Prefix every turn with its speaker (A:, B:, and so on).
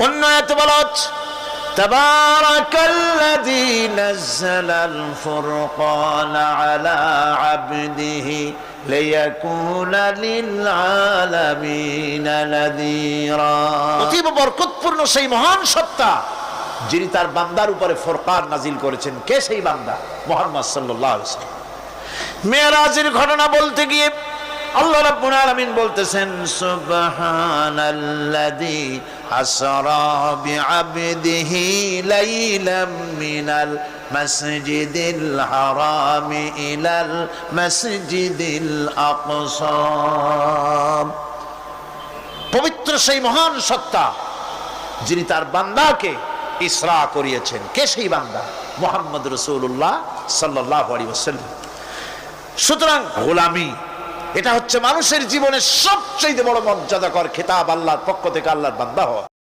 A: অন্য আয়াতে বলা হচ্ছে তাবারাকাল্লাযী নাযালাল ফুরকানা আলা আবদিহি লিয়াকুনা লিল আলামিনা নাযীরা। অতীব বরকতপূর্ণ সেই মহান সত্তা যিনি তার বান্দার উপরে ফুরকান নাজিল করেছেন। কে সেই বান্দা? মুহাম্মদ সাল্লাল্লাহু আলাইহি ওয়াসাল্লাম। মেরাজের ঘটনা বলতে গিয়ে আল্লাহ রাব্বুল আলামিন বলতেছেন সুবহানাল্লাযী আসরা বিআবদিহি লাইলাম মিনাল মাসজিদিল হারাম ইলাল মাসজিদিল আকসা। পবিত্র সেই মহান সত্তা যিনি তার বান্দাকে ইসরা করিয়েছেন। কে সেই বান্দা? মুহাম্মদ রাসূলুল্লাহ সাল্লাল্লাহু আলাইহি ওয়াসাল্লাম। সুতরাং গোলামি এটা হচ্ছে মানুষের জীবনের সবচেয়ে বড় মর্যাদাকর খেতাব, আল্লাহর পক্ষ থেকে আল্লাহর বান্দা হওয়া।